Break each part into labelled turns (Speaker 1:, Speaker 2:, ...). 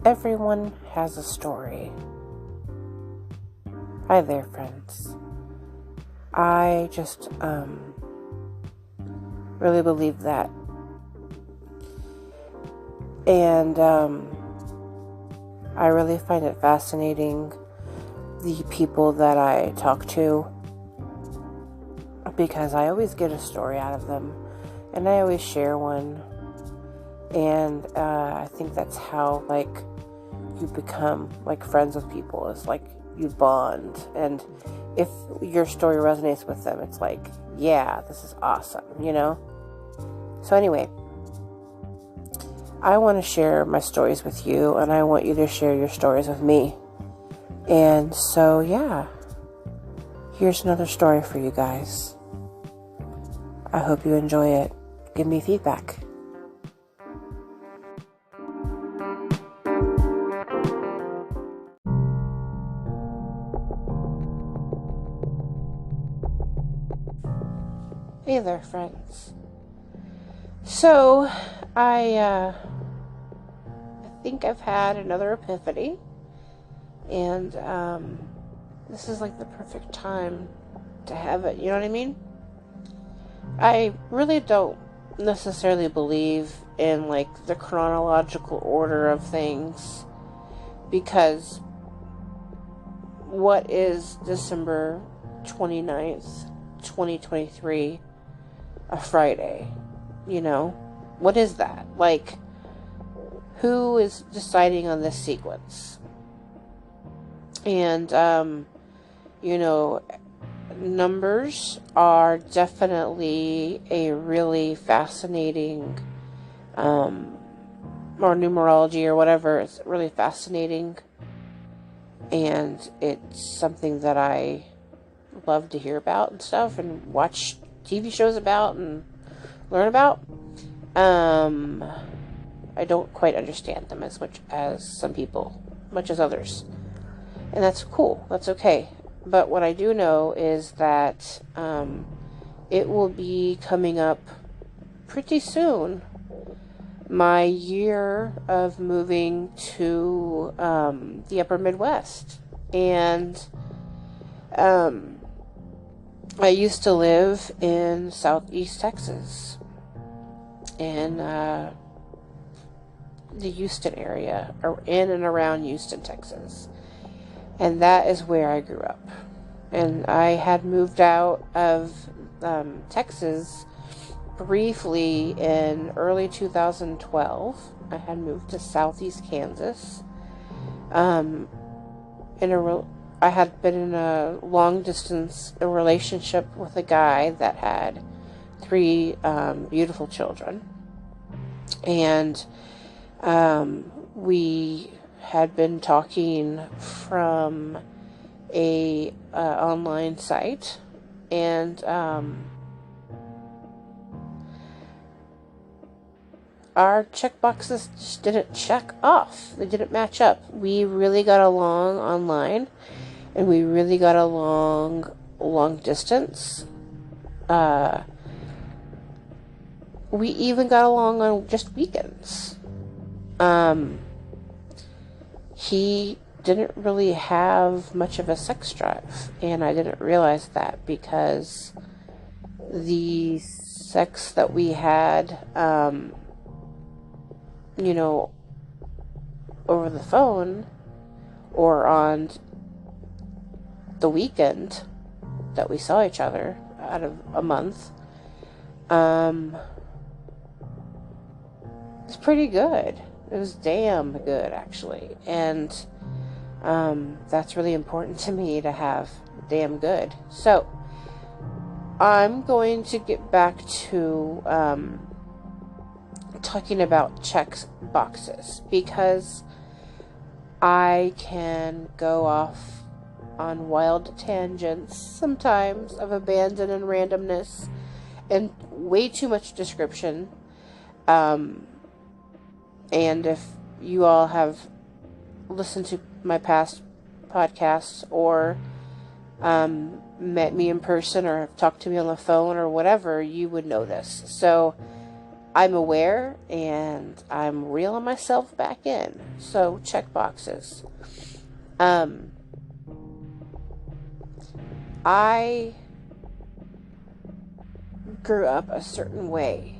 Speaker 1: Everyone has a story. Hi there, friends. I just really believe that. And I really find it fascinating, the people that I talk to, because I always get a story out of them, and I always share one. And I think that's how, you become, friends with people. It's you bond. And if your story resonates with them, it's yeah, this is awesome, So anyway, I want to share my stories with you, and I want you to share your stories with me. And so, yeah, here's another story for you guys. I hope you enjoy it. Give me feedback. Hey there, friends. So, I think I've had another epiphany, and this is the perfect time to have it, you know what I mean? I really don't necessarily believe in the chronological order of things, because what is December 29th, 2023 a Friday? What is that? Who is deciding on this sequence? And numbers are definitely a really fascinating, or numerology or whatever, it's really fascinating, and it's something that I love to hear about and stuff, and watch TV shows about and learn about. I don't quite understand them as much as some people, much as others, and that's cool, that's okay. But what I do know is that it will be coming up pretty soon, my year of moving to the upper Midwest. And I used to live in Southeast Texas, in the Houston area, or in and around Houston, Texas. And that is where I grew up. And I had moved out of Texas briefly in early 2012. I had moved to Southeast Kansas. I had been in a long-distance relationship with a guy that had 3 beautiful children. And we had been talking from a online site, and our checkboxes just didn't check off. They didn't match up. We really got along online, and we really got along long distance. We even got along on just weekends. He didn't really have much of a sex drive, and I didn't realize that, because the sex that we had, over the phone or on the weekend that we saw each other out of a month, it's pretty good. It was damn good, actually. And that's really important to me, to have damn good. So I'm going to get back to talking about check boxes, because I can go off on wild tangents sometimes of abandon and randomness and way too much description. And if you all have listened to my past podcasts, or met me in person, or have talked to me on the phone or whatever, you would know this. So I'm aware and I'm reeling myself back in. So check boxes. I grew up a certain way.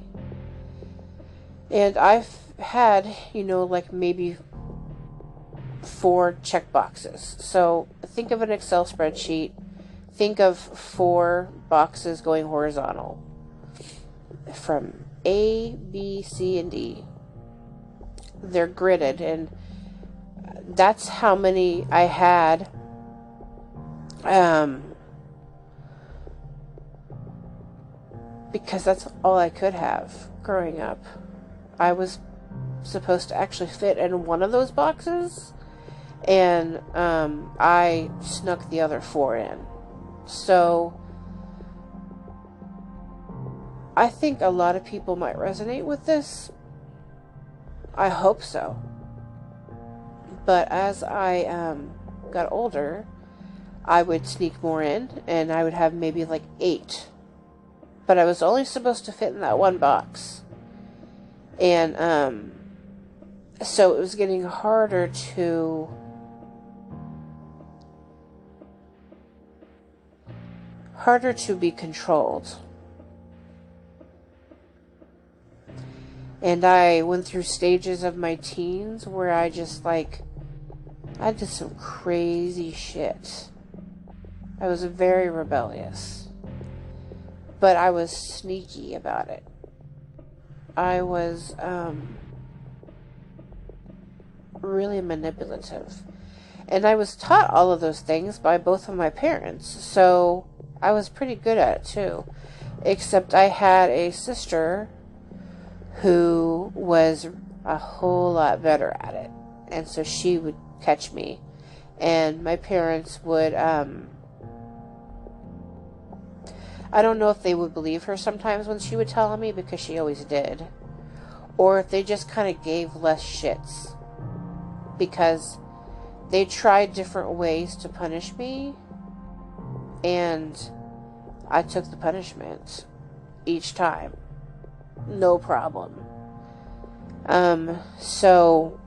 Speaker 1: And I've had, like maybe 4 check boxes. So think of an Excel spreadsheet. Think of 4 boxes going horizontal from A, B, C, and D. They're gridded, and that's how many I had. Because that's all I could have growing up. I was supposed to actually fit in one of those boxes, and I snuck the other 4 in. So I think a lot of people might resonate with this. I hope so. But as I got older, I would sneak more in, and I would have maybe like 8. But I was only supposed to fit in that one box. And so it was getting harder to be controlled. And I went through stages of my teens where I just I did some crazy shit. I was very rebellious. But I was sneaky about it. I was really manipulative. And I was taught all of those things by both of my parents. So I was pretty good at it too. Except I had a sister who was a whole lot better at it. And so she would catch me. And my parents would, I don't know if they would believe her sometimes when she would tell on me, because she always did. Or if they just kind of gave less shits. Because they tried different ways to punish me. And I took the punishment each time. No problem. So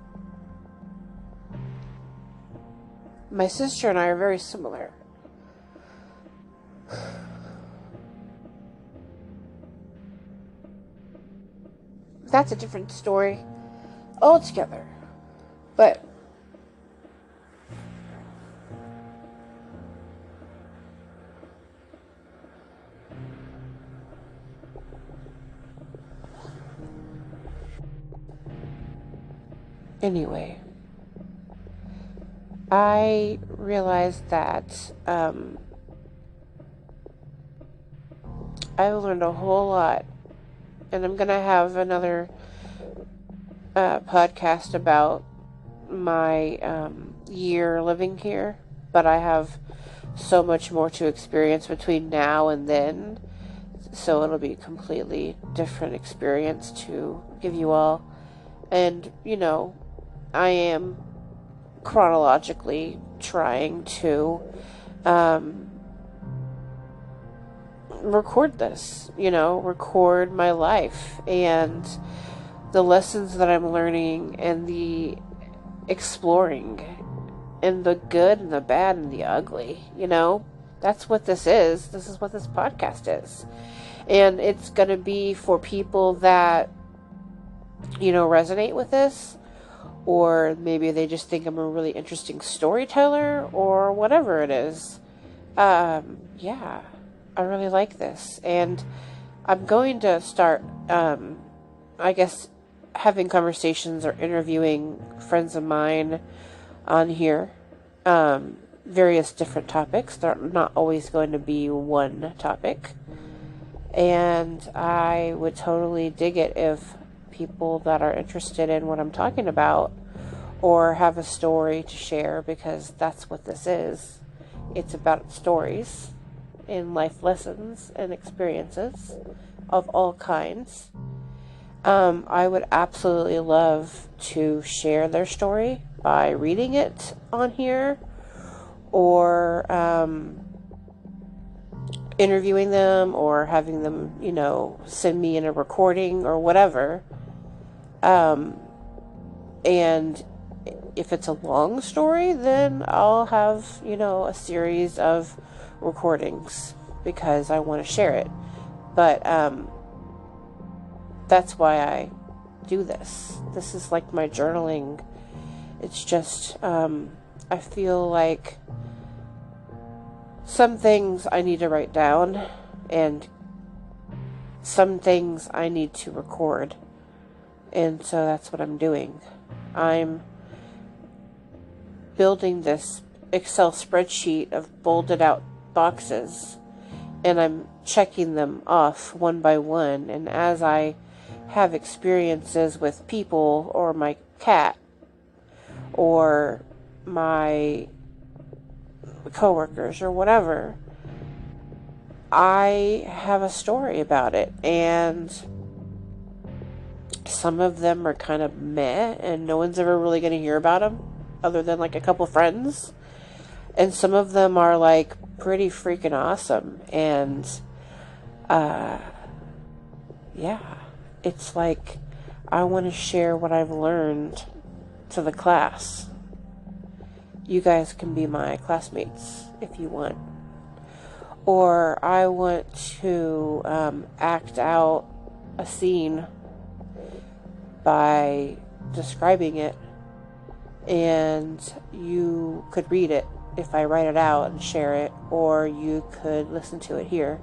Speaker 1: my sister and I are very similar. That's a different story altogether. But anyway, I realized that I learned a whole lot, and I'm going to have another podcast about my year living here, but I have so much more to experience between now and then, so it'll be a completely different experience to give you all. And, I am chronologically trying to record this, record my life and the lessons that I'm learning and the exploring and the good and the bad and the ugly. That's what this is. This is what this podcast is. And it's going to be for people that, resonate with this, or maybe they just think I'm a really interesting storyteller, or whatever it is. Yeah, I really like this. And I'm going to start, I guess, having conversations or interviewing friends of mine on here. Various different topics. They're not always going to be one topic. And I would totally dig it if people that are interested in what I'm talking about or have a story to share, because that's what this is. It's about stories and life lessons and experiences of all kinds. I would absolutely love to share their story by reading it on here, or interviewing them or having them, send me in a recording or whatever. And if it's a long story, then I'll have, a series of recordings because I want to share it. But that's why I do this. This is like my journaling. It's just, I feel like some things I need to write down and some things I need to record. And so that's what I'm doing. I'm building this Excel spreadsheet of bolded out boxes, and I'm checking them off one by one. And as I have experiences with people or my cat or my coworkers or whatever, I have a story about it. And some of them are kind of meh and no one's ever really going to hear about them other than like a couple friends. And some of them are like pretty freaking awesome. And yeah, it's like I want to share what I've learned to the class. You guys can be my classmates if you want. Or I want to act out a scene by describing it, and you could read it if I write it out and share it, or you could listen to it here,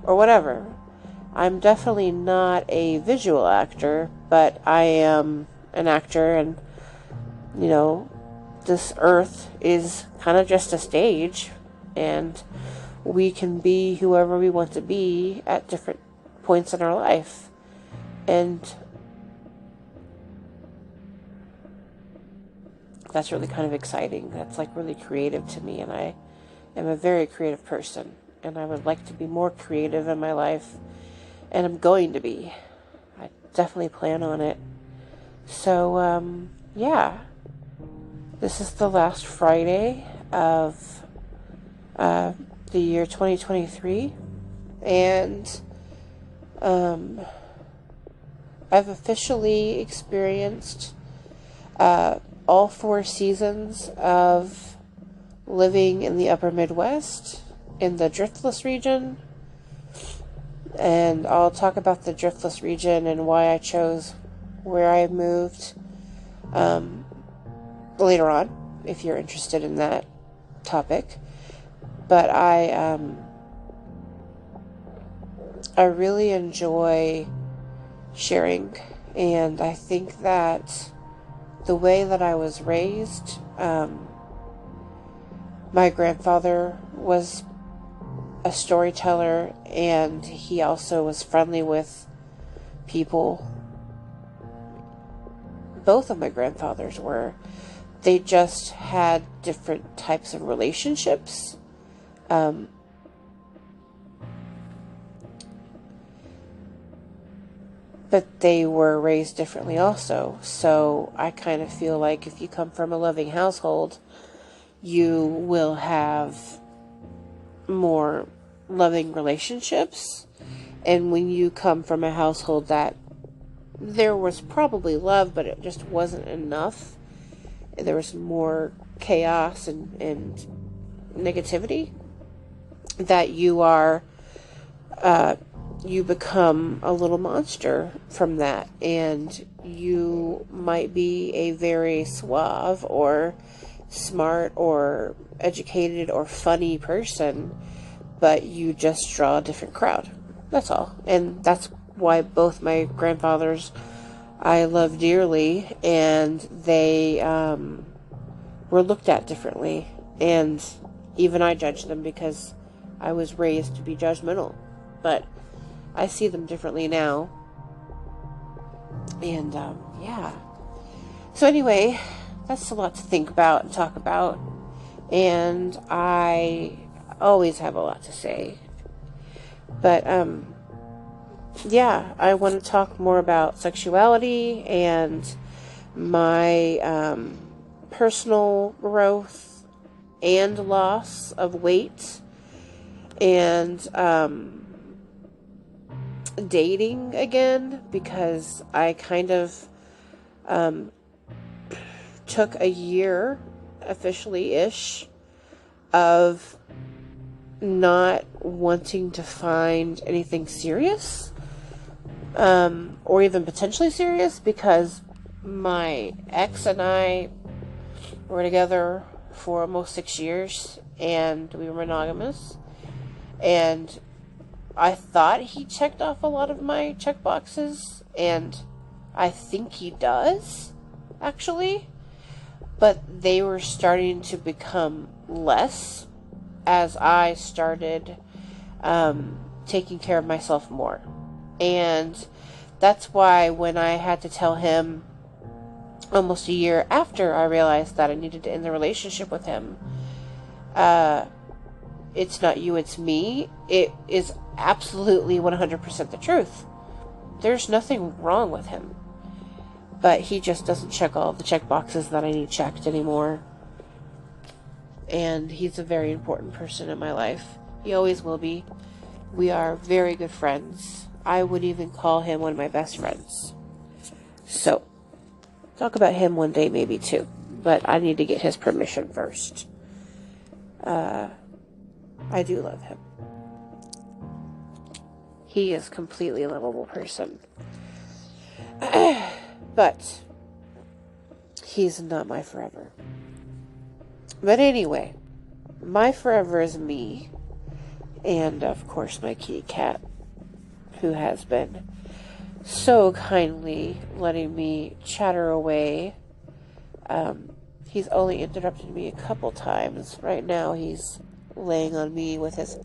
Speaker 1: or whatever. I'm definitely not a visual actor, but I am an actor, and this earth is kind of just a stage, and we can be whoever we want to be at different points in our life. And that's really kind of exciting. That's like really creative to me, and I am a very creative person, and I would like to be more creative in my life, and I'm going to be. I definitely plan on it. So, yeah. This is the last Friday of the year 2023, and I've officially experienced all 4 seasons of living in the upper Midwest in the Driftless region. And I'll talk about the Driftless region and why I chose where I moved later on, if you're interested in that topic. But I really enjoy sharing, and I think that the way that I was raised, my grandfather was a storyteller, and he also was friendly with people. Both of my grandfathers were. They just had different types of relationships. But they were raised differently also. So I kind of feel like if you come from a loving household, you will have more loving relationships. And when you come from a household that there was probably love, but it just wasn't enough, there was more chaos and negativity, that you are you become a little monster from that, and you might be a very suave or smart or educated or funny person, but you just draw a different crowd. That's all. And that's why both my grandfathers I love dearly, and they were looked at differently, and even I judged them because I was raised to be judgmental, but I see them differently now. And yeah, so anyway, that's a lot to think about and talk about, and I always have a lot to say, but yeah, I want to talk more about sexuality and my personal growth and loss of weight, and dating again, because I kind of took a year officially-ish of not wanting to find anything serious, or even potentially serious, because my ex and I were together for almost 6 years, and we were monogamous, and I thought he checked off a lot of my check boxes, and I think he does, actually, but they were starting to become less as I started taking care of myself more. And that's why when I had to tell him almost a year after I realized that I needed to end the relationship with him, it's not you, it's me, it is absolutely 100% the truth. There's nothing wrong with him, but he just doesn't check all the check boxes that I need checked anymore. And he's a very important person in my life. He always will be. We are very good friends. I would even call him one of my best friends. So, talk about him one day maybe too. But I need to get his permission first. I do love him. He is a completely lovable person. But he's not my forever. But anyway, my forever is me, and of course my kitty cat, who has been so kindly letting me chatter away. He's only interrupted me a couple times. Right now he's laying on me with his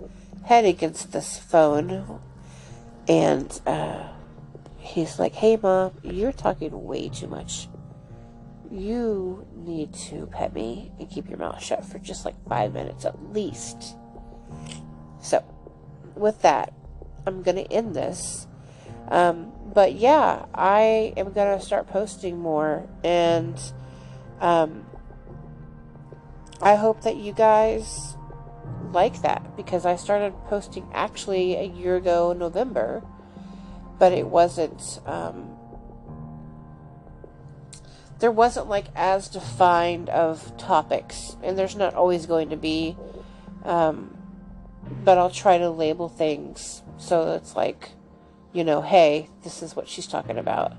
Speaker 1: head against this phone, and he's like, "Hey Mom, you're talking way too much. You need to pet me and keep your mouth shut for just like 5 minutes at least." So, with that, I'm going to end this. But yeah, I am going to start posting more, and I hope that you guys like that, because I started posting actually a year ago, November, but it wasn't, there wasn't like as defined of topics, and there's not always going to be, but I'll try to label things so it's like, you know, hey, this is what she's talking about.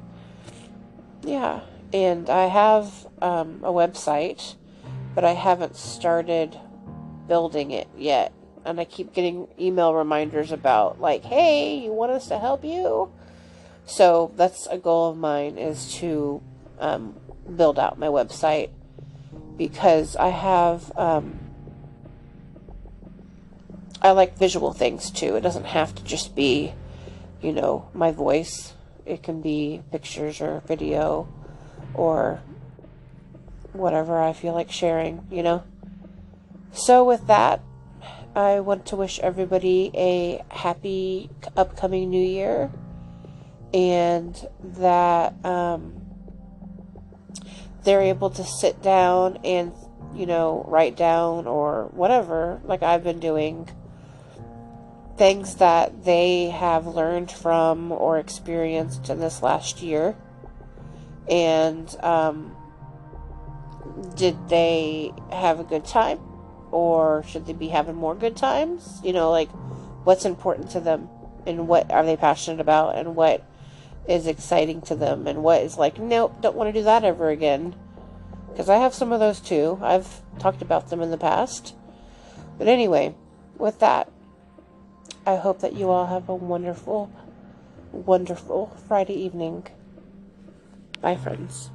Speaker 1: Yeah, and I have a website, but I haven't started building it yet, and I keep getting email reminders about like, hey, you want us to help you? So that's a goal of mine, is to build out my website, because I have I like visual things too. It doesn't have to just be, you know, my voice. It can be pictures or video or whatever I feel like sharing, you know. So with that, I want to wish everybody a happy upcoming new year, and that they're able to sit down and, you know, write down or whatever, like I've been doing, things that they have learned from or experienced in this last year. And did they have a good time, or should they be having more good times? You know, like, what's important to them, and what are they passionate about, and what is exciting to them, and what is like, nope, don't want to do that ever again. Because I have some of those too. I've talked about them in the past. But anyway, with that, I hope that you all have a wonderful, wonderful Friday evening. Bye, friends.